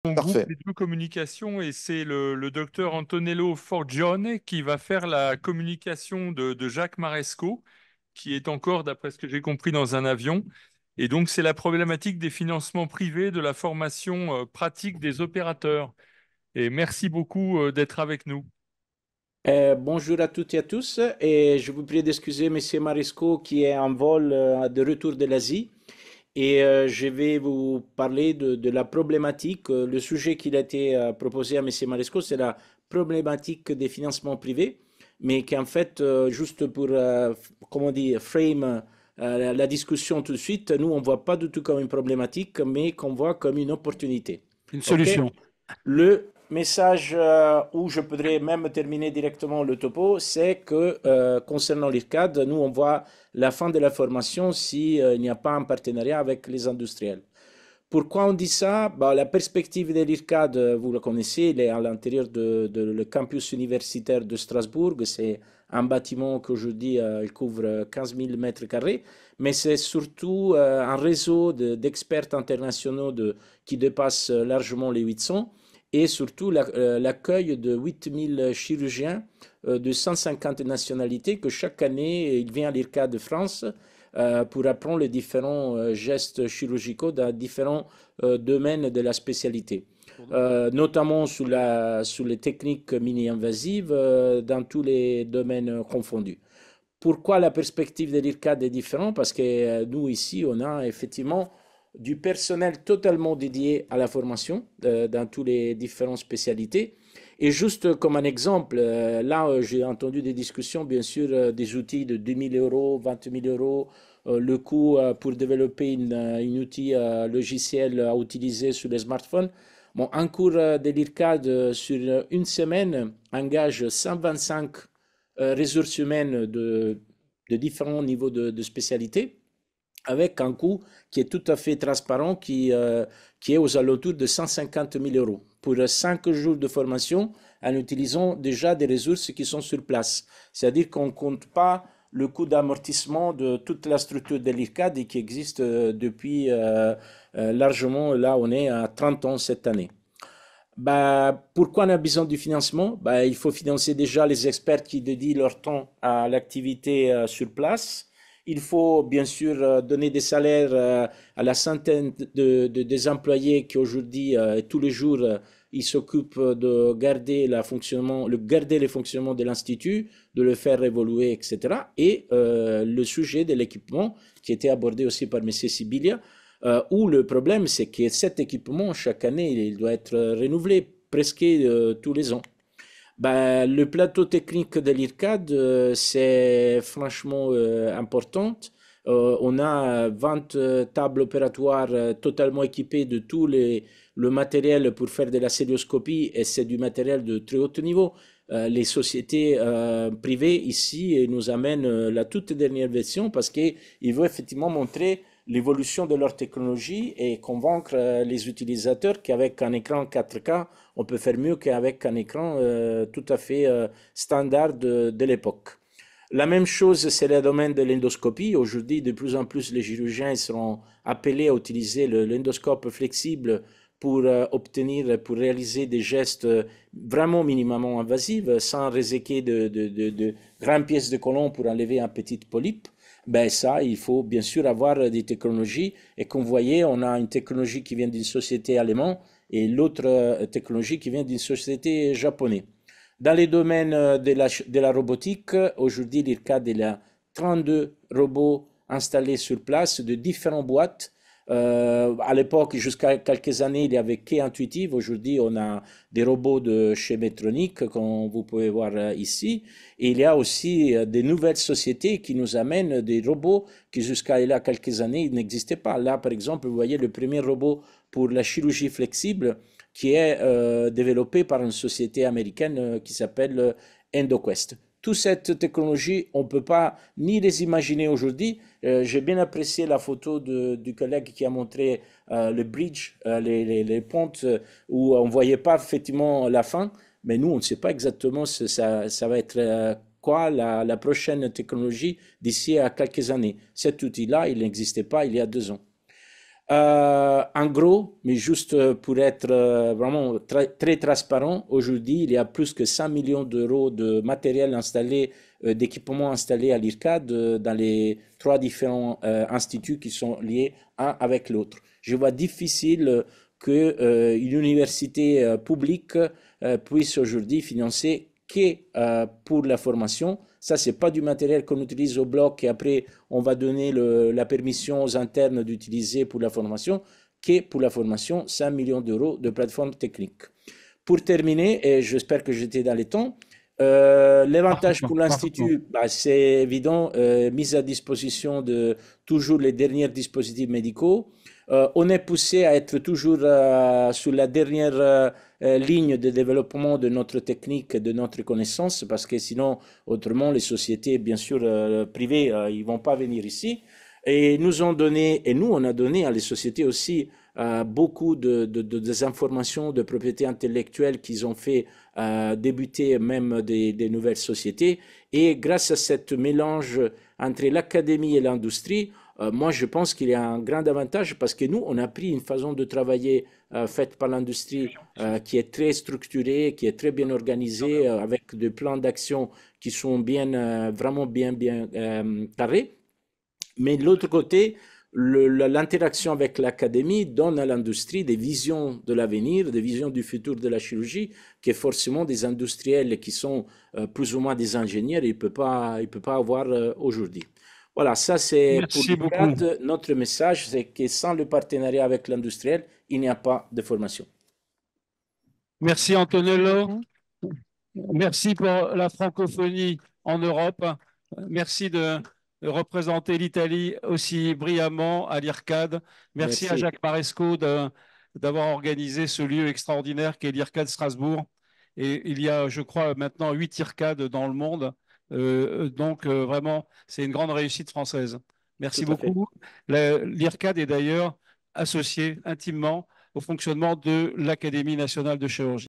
Mon groupe Parfait. des deux communications et c'est le docteur Antonello Forgione qui va faire la communication de Jacques Maresco, qui est encore, d'après ce que j'ai compris, dans un avion. Et donc, c'est la problématique des financements privés, de la formation pratique des opérateurs. Et merci beaucoup d'être avec nous. Bonjour à toutes et à tous, et je vous prie d'excuser Monsieur Marisco qui est en vol de retour de l'Asie. Et je vais vous parler de la problématique. Le sujet qu'il a été proposé à Monsieur Marisco, c'est la problématique des financements privés, mais qu'en fait, juste pour, comment dire, frame la discussion tout de suite, nous, on ne voit pas du tout comme une problématique, mais qu'on voit comme une opportunité. Une OK? solution. Le message où je pourrais même terminer directement le topo, c'est que concernant l'IRCAD, nous on voit la fin de la formation si il n'y a pas un partenariat avec les industriels. Pourquoi on dit ça? Bah, la perspective de l'IRCAD, vous la connaissez, il est à l'intérieur de le campus universitaire de Strasbourg. C'est un bâtiment qu'aujourd'hui il couvre 15 000 mètres carrés, mais c'est surtout un réseau d'experts internationaux qui dépasse largement les 800 et surtout l'accueil de 8000 chirurgiens de 150 nationalités que chaque année, il vient à l'IRCAD de France pour apprendre les différents gestes chirurgicaux dans différents domaines de la spécialité, notamment sous les techniques mini-invasives dans tous les domaines confondus. Pourquoi la perspective de l'IRCAD est différente? Parce que nous, ici, on a effectivement du personnel totalement dédié à la formation dans toutes les différentes spécialités. Et juste comme un exemple, là, j'ai entendu des discussions, bien sûr, des outils de 2 000 euros, 20 000 euros, le coût pour développer une outil logiciel à utiliser sur les smartphones. Bon, un cours de l'IRCAD sur une semaine engage 125 ressources humaines de différents niveaux de spécialité, avec un coût qui est tout à fait transparent, qui est aux alentours de 150 000 euros pour 5 jours de formation en utilisant déjà des ressources qui sont sur place. C'est-à-dire qu'on ne compte pas le coût d'amortissement de toute la structure de l'IRCAD et qui existe depuis largement, là on est à 30 ans cette année. Bah, pourquoi on a besoin du financement? Bah, il faut financer déjà les experts qui dédient leur temps à l'activité sur place. Il faut bien sûr donner des salaires à la centaine des employés qui aujourd'hui, tous les jours, ils s'occupent de garder, garder le fonctionnement de l'Institut, de le faire évoluer, etc. Et le sujet de l'équipement qui était abordé aussi par M. Sibilia, où le problème, c'est que cet équipement, chaque année, il doit être renouvelé presque tous les ans. Ben, le plateau technique de l'IRCAD, c'est franchement important. On a 20 tables opératoires totalement équipées de le matériel pour faire de la célioscopie et c'est du matériel de très haut niveau. Les sociétés privées ici nous amènent la toute dernière version parce qu'ils veulent effectivement montrer l'évolution de leur technologie et convaincre les utilisateurs qu'avec un écran 4K, on peut faire mieux qu'avec un écran tout à fait standard de l'époque. La même chose, c'est le domaine de l'endoscopie. Aujourd'hui, de plus en plus, les chirurgiens seront appelés à utiliser l'endoscope flexible pour obtenir, pour réaliser des gestes vraiment minimum invasifs, sans réséquer de grandes pièces de côlon pour enlever un petit polype. Ben ça, il faut bien sûr avoir des technologies. Et comme vous voyez, on a une technologie qui vient d'une société allemande et l'autre technologie qui vient d'une société japonaise. Dans les domaines de la robotique, aujourd'hui, l'IRCAD il a 32 robots installés sur place de différentes boîtes. À l'époque, jusqu'à quelques années, il y avait qu'Intuitive. Aujourd'hui, on a des robots de chez Medtronic, comme vous pouvez voir ici. Et il y a aussi des nouvelles sociétés qui nous amènent des robots qui jusqu'à il y a quelques années n'existaient pas. Là, par exemple, vous voyez le premier robot pour la chirurgie flexible qui est développé par une société américaine qui s'appelle EndoQuest. Toute cette technologie, on ne peut pas ni les imaginer aujourd'hui. J'ai bien apprécié la photo du collègue qui a montré le bridge, les pontes, où on ne voyait pas effectivement la fin, mais nous, on ne sait pas exactement ça va être quoi la prochaine technologie d'ici à quelques années. Cet outil-là, il n'existait pas il y a 2 ans. En gros, mais juste pour être vraiment très transparent, aujourd'hui, il y a plus que 100 millions d'euros de matériel installé, d'équipements installés à l'IRCAD dans les trois différents instituts qui sont liés un avec l'autre. Je vois difficile que une université publique puisse aujourd'hui financer que pour la formation. Ça, c'est pas du matériel qu'on utilise au bloc et après on va donner la permission aux internes d'utiliser pour la formation, que pour la formation 5 millions d'euros de plateforme technique. Pour terminer, et j'espère que j'étais dans les temps, l'avantage Parfaitement, pour parfaitement. l'Institut, bah, c'est évident, mise à disposition de toujours les derniers dispositifs médicaux. On est poussé à être toujours sur la dernière ligne de développement de notre technique, de notre connaissance, parce que sinon, autrement, les sociétés, bien sûr, privées, ils vont pas venir ici. Et nous ont donné, et nous, on a donné à les sociétés aussi beaucoup des informations de propriété intellectuelle qu'ils ont fait débuter même des nouvelles sociétés. Et grâce à ce mélange entre l'académie et l'industrie, moi, je pense qu'il y a un grand avantage parce que nous, on a pris une façon de travailler faite par l'industrie qui est très structurée, qui est très bien organisée, avec des plans d'action qui sont bien, vraiment bien carrés. Mais de l'autre côté, l'interaction avec l'académie donne à l'industrie des visions de l'avenir, des visions du futur de la chirurgie, que forcément des industriels qui sont plus ou moins des ingénieurs, il peut pas avoir aujourd'hui. Voilà, ça c'est pour Merci beaucoup. l'IRCAD. Notre message, c'est que sans le partenariat avec l'industriel, il n'y a pas de formation. Merci Antonello. Merci pour la francophonie en Europe. Merci de représenter l'Italie aussi brillamment à l'IRCAD. Merci à Merci, Jacques Maresco d'avoir organisé ce lieu extraordinaire qu'est l'IRCAD Strasbourg. Et il y a, je crois, maintenant 8 IRCAD dans le monde. Donc, vraiment, c'est une grande réussite française. tout Merci à fait. beaucoup. L'IRCAD est d'ailleurs associé intimement au fonctionnement de l'Académie nationale de chirurgie.